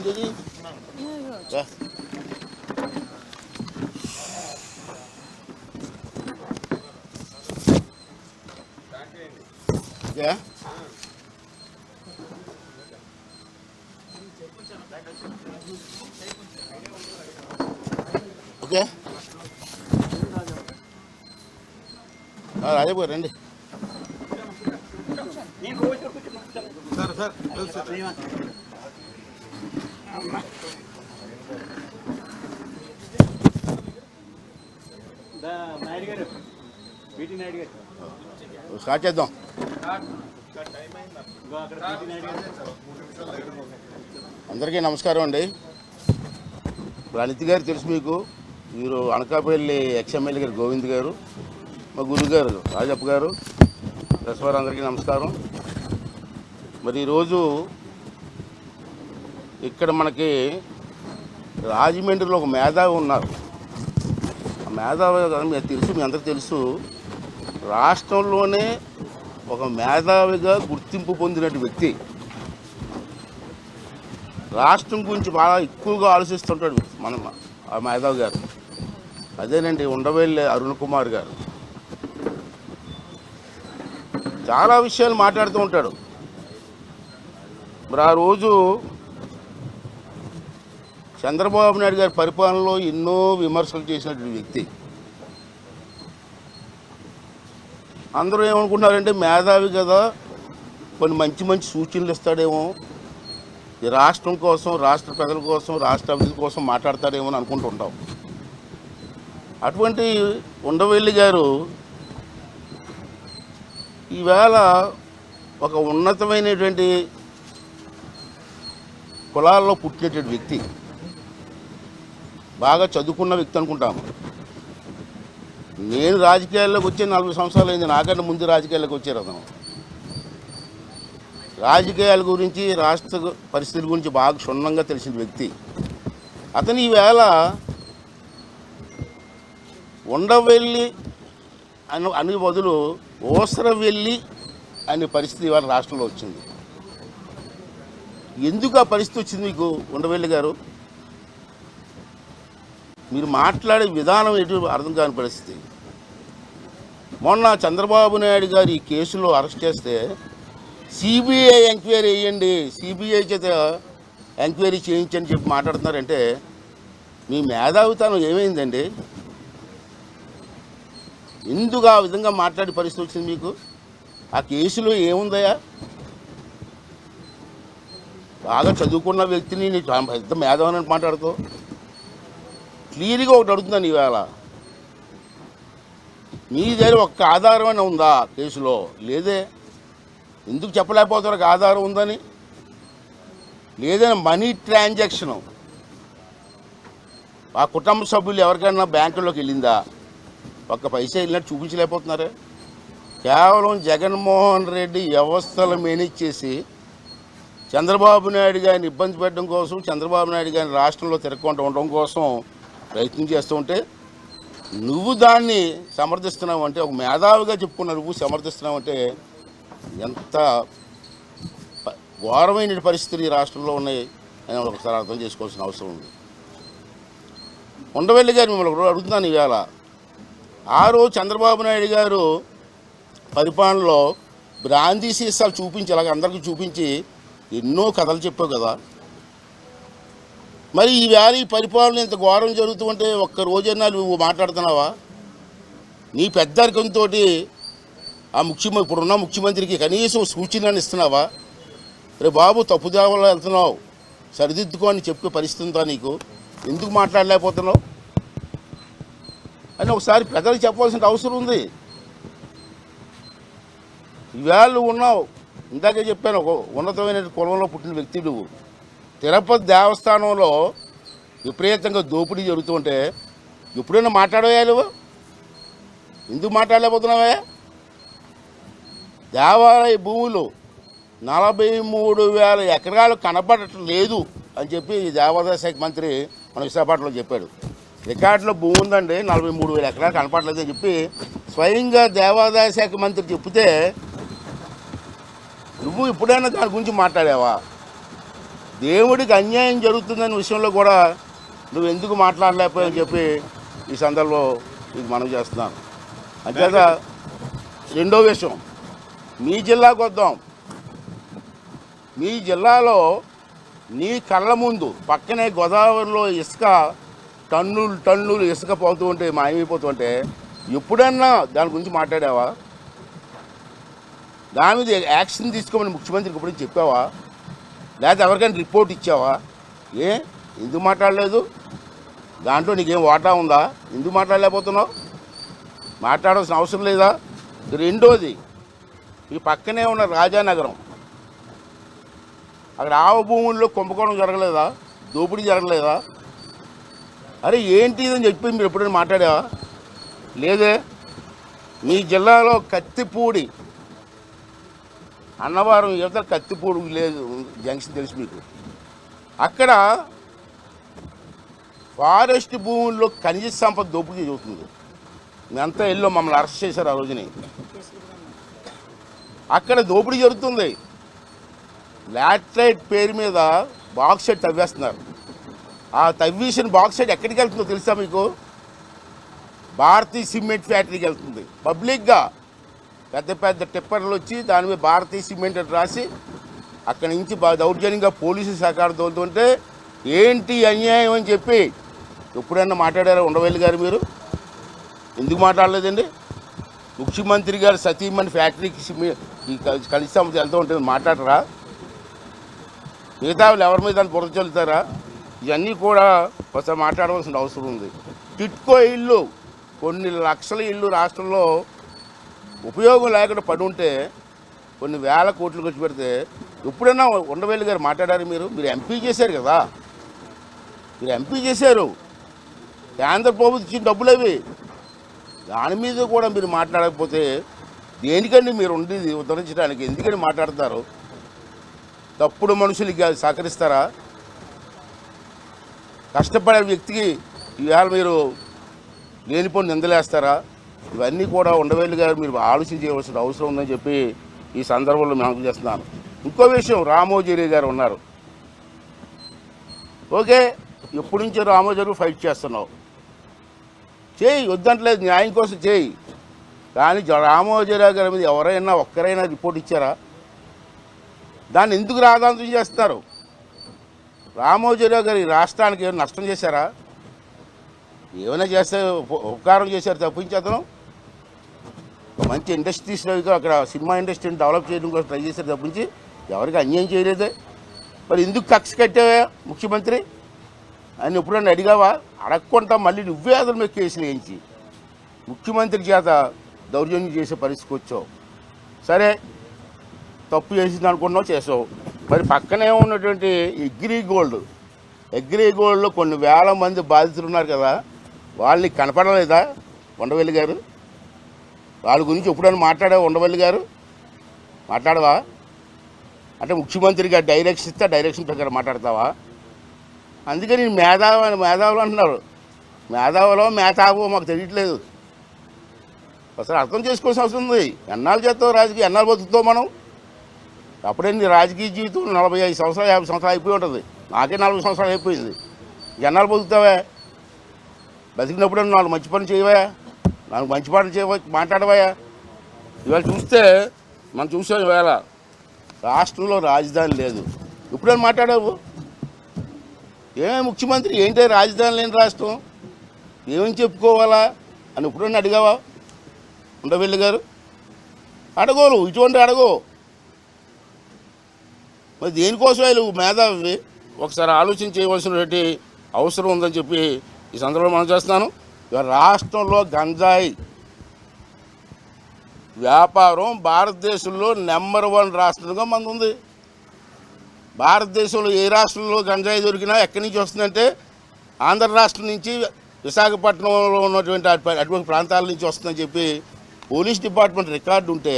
ఏంటిది? ఓకే రాజాబు గారు రండి. స్టార్ట్ చేద్దాం. అందరికీ నమస్కారం అండి. అనిత్ గారు తెలుసు మీకు. మీరు అనకాపల్లి ఎక్స్ఎమ్మెల్యే గారు గోవింద్ గారు, మా గురువు గారు రాజప్ప గారు, రసవారు, అందరికీ నమస్కారం. మరి ఈరోజు ఇక్కడ మనకి రాజమండ్రిలో ఒక మేధావి ఉన్నారు. ఆ మేధావి మీకు తెలుసు, మీ అందరికీ తెలుసు. రాష్ట్రంలోనే ఒక మేధావిగా గుర్తింపు పొందినటువంటి వ్యక్తి. రాష్ట్రం గురించి బాగా ఎక్కువగా ఆలోచిస్తుంటాడు ఆ మేధావి గారు. అదేనండి ఉండవెల్లి అరుణ్ కుమార్ గారు. చాలా విషయాలు మాట్లాడుతూ ఉంటాడు. మరి ఆ రోజు చంద్రబాబు నాయుడు గారి పరిపాలనలో ఎన్నో విమర్శలు చేసినటువంటి వ్యక్తి. అందరూ ఏమనుకుంటున్నారంటే మేధావి కదా, కొన్ని మంచి మంచి సూచనలు ఇస్తాడేమో, ఈ రాష్ట్రం కోసం, రాష్ట్ర ప్రజల కోసం, రాష్ట్ర అభివృద్ధి కోసం మాట్లాడతాడేమో అని అనుకుంటుంటాం. అటువంటి ఉండవెల్లి గారు ఈవేళ ఒక ఉన్నతమైనటువంటి కులాల్లో పుట్టినటువంటి వ్యక్తి, బాగా చదువుకున్న వ్యక్తి అనుకుంటాము. నేను రాజకీయాల్లోకి వచ్చే 40 సంవత్సరాలు అయింది. నాకన్నా ముందు రాజకీయాల్లోకి వచ్చారు అతను. రాజకీయాల గురించి, రాష్ట్ర పరిస్థితుల గురించి బాగా క్షుణ్ణంగా తెలిసిన వ్యక్తి అతను. ఈవేళ ఉండవెల్లి అని బదులు ఓసరవెల్లి అనే పరిస్థితి ఇవాళ రాష్ట్రంలో వచ్చింది. ఎందుకు ఆ పరిస్థితి వచ్చింది మీకు ఉండవెల్లి గారు? మీరు మాట్లాడే విధానం ఎటు అర్థం కాని పరిస్థితి. మొన్న చంద్రబాబు నాయుడు గారు ఈ కేసులో అరెస్ట్ చేస్తే సిబిఐ ఎంక్వైరీ వేయండి, సిబిఐ చేత ఎంక్వైరీ చేయించని చెప్పి మాట్లాడుతున్నారంటే మీ మేధావితనం ఏమైందండి? ఎందుకు ఆ విధంగా మాట్లాడే పరిస్థితి వచ్చింది మీకు? ఆ కేసులో ఏముందయా? బాగా చదువుకున్న వ్యక్తిని పెద్ద మేధావిని మాట్లాడుతూ క్లియర్గా ఒకటి అడుగుతున్నాను. ఈవేళ మీ దగ్గర ఒక్క ఆధారం అని ఉందా కేసులో? లేదే. ఎందుకు చెప్పలేకపోతారు ఒక ఆధారం ఉందని? లేదని మనీ ట్రాన్సాక్షను ఆ కుటుంబ సభ్యులు ఎవరికైనా బ్యాంకుల్లోకి వెళ్ళిందా? ఒక్క పైసా వెళ్ళినట్టు చూపించలేకపోతున్నారే. కేవలం జగన్మోహన్ రెడ్డి వ్యవస్థల మేనేజ్ చేసి చంద్రబాబు నాయుడు గారిని ఇబ్బంది పెట్టడం కోసం, చంద్రబాబు నాయుడు గారిని రాష్ట్రంలో తిరగకుండా ఉండడం కోసం ప్రయత్నం చేస్తూ ఉంటే నువ్వు దాన్ని సమర్థిస్తున్నావు అంటే, ఒక మేధావిగా చెప్పుకున్న నువ్వు సమర్థిస్తున్నావు అంటే ఎంత ఘోరమైన పరిస్థితులు ఈ రాష్ట్రంలో ఉన్నాయి అని ఒకసారి అర్థం చేసుకోవాల్సిన అవసరం ఉంది. ఉండవెల్లి గారు మిమ్మల్ని అడుగుతున్నాను ఈవేళ. ఆ రోజు చంద్రబాబు నాయుడు గారు పరిపాలనలో బ్రాందీ సీసాలు చూపించి, అలాగే అందరికీ చూపించి ఎన్నో కథలు చెప్పావు కదా. మరి ఈవేళ ఈ పరిపాలన ఇంత ఘోరం జరుగుతుంటే ఒక్క రోజైనా నువ్వు మాట్లాడుతున్నావా? నీ పెద్దరికంతో ఆ ఇప్పుడున్న ముఖ్యమంత్రికి కనీసం సూచనలు ఇస్తున్నావా? రే బాబు, తప్పుదావలో వెళ్తున్నావు, సరిదిద్దుకో అని చెప్పే పరిస్థితి ఉందా నీకు? ఎందుకు మాట్లాడలేకపోతున్నావు అని ఒకసారి ప్రజలకు చెప్పాల్సిన అవసరం ఉంది. ఈవేళ నువ్వు ఉన్నావు, ఇందాకే చెప్పాను, ఒక ఉన్నతమైన కులంలో పుట్టిన వ్యక్తి నువ్వు. తిరుపతి దేవస్థానంలో విపరీతంగా దోపిడీ జరుగుతుంటే ఎప్పుడైనా మాట్లాడవా నువ్వు? ఎందుకు మాట్లాడలేకపోతున్నావా? దేవాలయ భూములు 43,000 ఎకరాలు కనపడటం లేదు అని చెప్పి దేవాదాయ శాఖ మంత్రి మన విశాఖపట్నంలో చెప్పాడు. రికార్డులో భూమి ఉందండి, 43,000 ఎకరాలు కనపడలేదు అని చెప్పి స్వయంగా దేవాదాయ శాఖ మంత్రి చెప్తే నువ్వు ఎప్పుడైనా దాని గురించి మాట్లాడావా? దేవుడికి అన్యాయం జరుగుతుందనే విషయంలో కూడా నువ్వు ఎందుకు మాట్లాడలేకపోయావని చెప్పి ఈ సందర్భంలో మీకు మనవి చేస్తున్నాను. అంతేత రెండో విషయం, మీ జిల్లాకు వద్దాం. మీ జిల్లాలో నీ కళ్ళ ముందు పక్కనే గోదావరిలో ఇసుక టన్నులు ఇసుక పోతూ ఉంటే మాయమైపోతూ ఉంటే ఎప్పుడన్నా దాని గురించి మాట్లాడావా? దాని మీద యాక్షన్ తీసుకోమని ముఖ్యమంత్రికి ఎప్పుడైనా చెప్పావా? లేకపోతే ఎవరికైనా రిపోర్ట్ ఇచ్చావా? ఎందుకు మాట్లాడలేదు? దాంట్లో నీకేం వాటా ఉందా? ఎందుకు మాట్లాడలేకపోతున్నావు? మాట్లాడాల్సిన అవసరం లేదా? రెండోది, ఈ పక్కనే ఉన్న రాజానగరం, అక్కడ ఆవ భూముల్లో కుంభకోణం జరగలేదా? దోపిడీ జరగలేదా? అరే ఏంటి ఇదని చెప్పి మీరు ఎప్పుడైనా మాట్లాడావా? లేదే. మీ జిల్లాలో కత్తిపూడి అన్నవరం యువత కత్తిపూడి విలేజ్ జంక్షన్ తెలుసు మీకు. అక్కడ ఫారెస్ట్ భూముల్లో ఖనిజ సంపద దోపిడీ జరుగుతుంది. మేమంతా వెళ్ళి మమ్మల్ని అరెస్ట్ చేశారు ఆ రోజుని. అక్కడ దోపిడీ జరుగుతుంది. లాటరైట్ పేరు మీద బాక్సైట్ తవ్వేస్తున్నారు. ఆ తవ్వేసిన బాక్సైట్ ఎక్కడికి వెళ్తుందో తెలుసా మీకు? భారతీయ సిమెంట్ ఫ్యాక్టరీకి వెళ్తుంది. పబ్లిక్గా పెద్ద పెద్ద టిప్పర్లు వచ్చి దాని మీద భారతీయ సిమెంట్ అని రాసి అక్కడి నుంచి దౌర్జన్యంగా పోలీసు సహకారం తోలుతుంటే ఏంటి అన్యాయం అని చెప్పి ఎప్పుడైనా మాట్లాడారా ఉండవల్లి గారు? మీరు ఎందుకు మాట్లాడలేదండి? ముఖ్యమంత్రి గారు సతీమణి ఫ్యాక్టరీకి కలిసి వెళ్తూ ఉంటే మాట్లాడరా? మిగతా ఎవరి మీద బురద చల్లుతారా? ఇవన్నీ కూడా ఒకసారి మాట్లాడవలసిన అవసరం ఉంది. టిట్కో ఇల్లు, కొన్ని లక్షల ఇల్లు రాష్ట్రంలో ఉపయోగం లేకుండా పడి ఉంటే కొన్ని వేల కోట్లు ఖర్చు పెడితే ఎప్పుడైనా ఉండవల్లి గారు మాట్లాడారు? మీరు ఎంపీ చేశారు కదా, మీరు ఎంపీ చేశారు. కేంద్ర ప్రభుత్వం ఇచ్చిన డబ్బులు అవి. దాని మీద కూడా మీరు మాట్లాడకపోతే దేనికండి మీరు ఉండేది ఉద్ధరించడానికి? ఎందుకని మాట్లాడతారు? తప్పుడు మనుషులకి సహకరిస్తారా? కష్టపడే వ్యక్తికి ఇవాళ మీరు లేనిపోని నిందలేస్తారా? ఇవన్నీ కూడా ఉండవల్లి గారు మీరు ఆలోచన చేయవలసిన అవసరం ఉందని చెప్పి ఈ సందర్భంలో మేము చేస్తున్నాను. ఇంకో విషయం, రామోజీరావు గారు ఉన్నారు. ఓకే, ఎప్పటి నుంచో రామోజీరావు ఫైట్ చేస్తున్నావు, చేయి, వద్దంటలేదు, న్యాయం కోసం చేయి. కానీ రామోజీరావు గారి మీద ఎవరైనా ఒక్కరైనా రిపోర్ట్ ఇచ్చారా? దాన్ని ఎందుకు రాద్ధాంతం చేస్తున్నారు? రామోజీరావు గారు ఈ రాష్ట్రానికి ఏమైనా నష్టం చేశారా? ఏమైనా చేస్తే ఉపకారం చేశారు తప్పించి అతను మంచి ఇండస్ట్రీస్లో అక్కడ సినిమా ఇండస్ట్రీని డెవలప్ చేయడం కోసం ట్రై చేశారు తప్పించి ఎవరికి అన్యాయం చేయలేదే. మరి ఎందుకు కక్ష కట్టావా ముఖ్యమంత్రి అని ఎప్పుడన్నా అడిగావా? అడగకుండా మళ్ళీ నువ్వే అతని మీద కేసులు వేయించి ముఖ్యమంత్రి చేత దౌర్జన్యం చేసే పరిస్థితికి వచ్చావు. సరే, తప్పు చేసింది అనుకున్నావు, చేసావు. మరి పక్కనే ఉన్నటువంటి అగ్రిగోల్డ్లో కొన్ని వేల మంది బాధితులు ఉన్నారు కదా, వాళ్ళని కనపడలేదా ఉండవల్లి గారు? వాళ్ళ గురించి ఎప్పుడైనా మాట్లాడావా ఉండవల్లి గారు? మాట్లాడవా? అంటే ముఖ్యమంత్రి గారు డైరెక్షన్ ఇస్తే డైరెక్షన్ ప్రకారం మాట్లాడతావా? అందుకని మేధావులు అంటున్నారు. మేధావో మాకు తెలియట్లేదు. అసలు అర్థం చేసుకోవాల్సిన అవసరం ఉంది. ఎన్నాళ్ళు చేస్తావు రాజకీయం? ఎన్నాళ్ళు బతుకుతావు మనం? అప్పుడే నీ రాజకీయ జీవితం 45 సంవత్సరాలు 50 సంవత్సరాలు అయిపోయి ఉంటుంది. నాకే 40 సంవత్సరాలు అయిపోయింది. ఎన్నాళ్ళు బతుకుతావా? బతికినప్పుడు నాలుగు మంచి పనులు చేయవా? నాలుగు మంచి పనులు మాట్లాడవా? ఇవాళ చూస్తే మనం చూసాం, ఇవాళ రాష్ట్రంలో రాజధాని లేదు. ఎప్పుడైనా మాట్లాడావు? ముఖ్యమంత్రి ఏంటో రాజధాని లేని రాష్ట్రం, ఏమని చెప్పుకోవాలా అని ఎప్పుడైనా అడిగావా ఉండవల్లి గారు? అడగోరు, ఇటువంటి అడగో. మరి దేనికోసం వీళ్ళు మేధావి ఒకసారి ఆలోచన చేయవలసినటువంటి అవసరం ఉందని చెప్పి ఈ సందర్భంలో మనం చేస్తున్నాను. ఇవాళ రాష్ట్రంలో గంజాయి వ్యాపారం భారతదేశంలో నెంబర్ 1 రాష్ట్రంగా మనది ఉంది. భారతదేశంలో ఏ రాష్ట్రంలో గంజాయి దొరికినా ఎక్కడి నుంచి వస్తుందంటే ఆంధ్ర రాష్ట్రం నుంచి, విశాఖపట్నంలో ఉన్నటువంటి అటువంటి ప్రాంతాల నుంచి వస్తుందని చెప్పి పోలీస్ డిపార్ట్మెంట్ రికార్డు ఉంటే,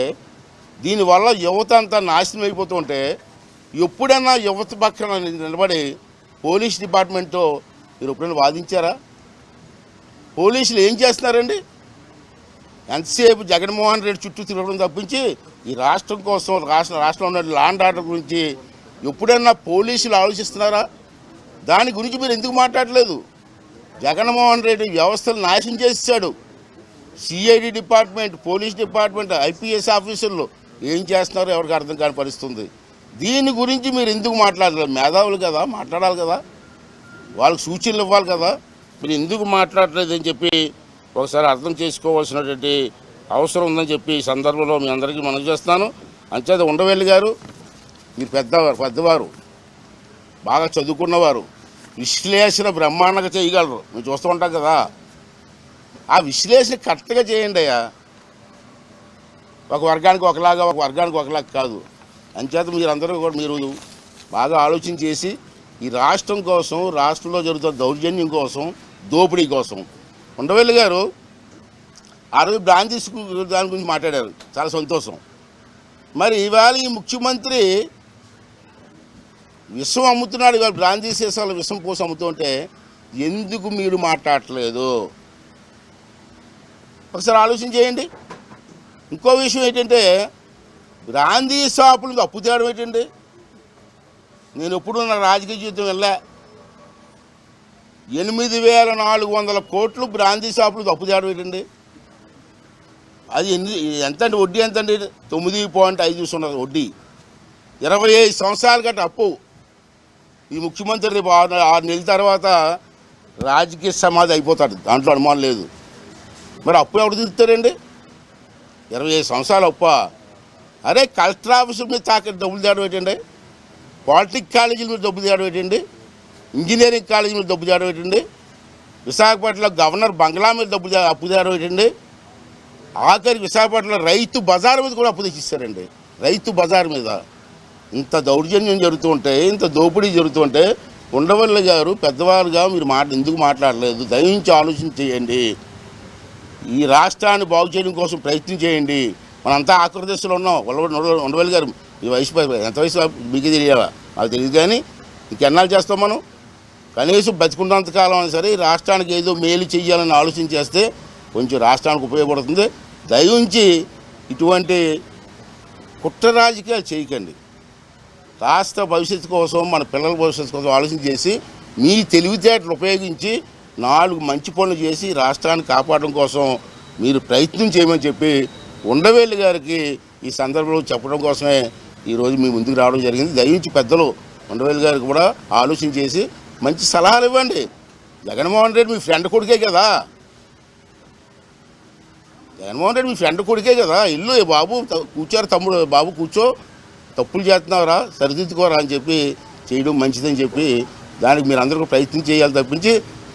దీనివల్ల యువత అంతా నాశనం అయిపోతూ ఉంటే ఎప్పుడైనా యువత పక్కన నిలబడి పోలీస్ డిపార్ట్మెంట్తో మీరు ఎప్పుడైనా వాదించారా? పోలీసులు ఏం చేస్తున్నారండి? ఎంతసేపు జగన్మోహన్ రెడ్డి చుట్టూ తిరగడం తప్పించి ఈ రాష్ట్రం కోసం రాష్ట్రంలో ఉన్న లా అండ్ ఆర్డర్ గురించి ఎప్పుడన్నా పోలీసులు ఆలోచిస్తున్నారా? దాని గురించి మీరు ఎందుకు మాట్లాడలేదు? జగన్మోహన్ రెడ్డి వ్యవస్థలు నాశనం చేశాడు. CID department, police department, IPS ఆఫీసర్లు ఏం చేస్తున్నారో ఎవరికి అర్థం కాని పరిస్థితుంది. దీని గురించి మీరు ఎందుకు మాట్లాడలేదు? మేధావులు కదా, మాట్లాడాలి కదా, వాళ్ళకి సూచనలు ఇవ్వాలి కదా. మీరు ఎందుకు మాట్లాడలేదు అని చెప్పి ఒకసారి అర్థం చేసుకోవాల్సినటువంటి అవసరం ఉందని చెప్పి ఈ సందర్భంలో మీ అందరికీ మనవి చేస్తున్నాను. అంచేత ఉండవెల్లి గారు, మీరు పెద్దవారు, బాగా చదువుకున్నవారు, విశ్లేషణ బ్రహ్మాండంగా చేయగలరు. మేము చూస్తూ ఉంటాం కదా. ఆ విశ్లేషణ కరెక్ట్గా చేయండి అయ్యా. ఒక వర్గానికి ఒకలాగా, ఒక వర్గానికి ఒకలాగా కాదు. అంచేత మీరందరూ కూడా మీరు బాగా ఆలోచన చేసి ఈ రాష్ట్రం కోసం, రాష్ట్రంలో జరుగుతున్న దౌర్జన్యం కోసం, దోపిడీ కోసం. ఉండవెల్లి గారు ఆ రోజు బ్రాంచ్ దాని గురించి మాట్లాడారు, చాలా సంతోషం. మరి ఇవాళ ఈ ముఖ్యమంత్రి విషం అమ్ముతున్నాడు. ఇవాళ బ్రాంచీ సీసాలు విషం పోసి అమ్ముతుంటే ఎందుకు మీరు మాట్లాడట్లేదు? ఒకసారి ఆలోచన చేయండి. ఇంకో విషయం ఏంటంటే, బ్రాందీ షాపులకు అప్పు తేవడం ఏంటండి? నేను ఎప్పుడు నా రాజకీయ జీవితం వెళ్ళా. 8,400 కోట్లు బ్రాందీ షాపులకు అప్పు తేవడం ఏంటండి? అది ఎంత అండి? వడ్డీ ఎంత అండి? 9.5% వడ్డీ. 25 సంవత్సరాల గట్ట అప్పు. ఈ ముఖ్యమంత్రి రేపు 6 నెలల తర్వాత రాజకీయ సమాధి అయిపోతాడు, దాంట్లో అనుమానం లేదు. మరి అప్పు ఎవరు తీరుతారండి? 25 సంవత్సరాలు అప్ప. అరే, కలెక్టర్ ఆఫీసుల మీద డబ్బులు తేవడం ఏంటండి? పాలిటెక్నిక్ కాలేజీల మీద డబ్బులు తేవడం ఏంటండి? ఇంజనీరింగ్ కాలేజీ మీద డబ్బు తేవడం ఏంటండి? విశాఖపట్నంలో గవర్నర్ బంగ్లా మీద అప్పు తేవడం ఏంటండి? ఆఖరి విశాఖపట్నంలో రైతు బజార్ మీద కూడా అప్పు తెచ్చిస్తారండి. రైతు బజార్ మీద ఇంత దౌర్జన్యం జరుగుతుంటే, ఇంత దోపిడీ జరుగుతుంటే, ఉండవల్లి గారు పెద్దవారుగా మీరు ఎందుకు మాట్లాడలేదు? దయించి ఆలోచన చేయండి. ఈ రాష్ట్రాన్ని బాగు చేయడం కోసం ప్రయత్నం చేయండి. మనంతా ఆఖరి దశలో ఉన్నాం. ఉండవల్లి గారు, ఈ వయసు ఎంత వయసు మీకు తెలియాలా? నాకు తెలియదు. కానీ ఇంకెన్నాళ్ళు చేస్తాం మనం? కనీసం బతికున్నంతకాలం అయినా సరే ఈ రాష్ట్రానికి ఏదో మేలు చెయ్యాలని ఆలోచన చేస్తే కొంచెం రాష్ట్రానికి ఉపయోగపడుతుంది. దయించి ఇటువంటి కుట్ర రాజకీయాలు చేయకండి. రాష్ట్ర భవిష్యత్తు కోసం, మన పిల్లల భవిష్యత్తు కోసం ఆలోచన చేసి మీ తెలివితేటలు ఉపయోగించి 4 మంచి పనులు చేసి రాష్ట్రాన్ని కాపాడడం కోసం మీరు ప్రయత్నం చేయమని చెప్పి ఉండవెల్లి గారికి ఈ సందర్భంలో చెప్పడం కోసమే ఈరోజు మీ ముందుకు రావడం జరిగింది. దయించి పెద్దలు ఉండవెల్లి గారికి కూడా ఆలోచన చేసి మంచి సలహాలు ఇవ్వండి. జగన్మోహన్ రెడ్డి మీ ఫ్రెండ్ కొడుకే కదా. జగన్మోహన్ రెడ్డి మీ ఫ్రెండ్ కొడుకే కదా. ఇల్లు బాబు కూర్చోరు, తమ్ముడు బాబు కూర్చో, తప్పులు చేస్తున్నావురా, సరిదిద్దుకోరా అని చెప్పి చేయడం మంచిదని చెప్పి దానికి మీరు అందరూ ప్రయత్నం చేయాలి తప్పించి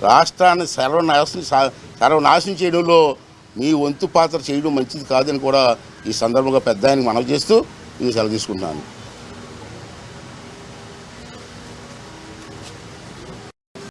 రాష్ట్రాన్ని సర్వనాశనం చేయడంలో మీ వంతు పాత్ర చేయడం మంచిది కాదని కూడా ఈ సందర్భంగా పెద్ద ఆయనకి మనవి చేస్తూ ఇది సెలవు తీసుకుంటున్నాను.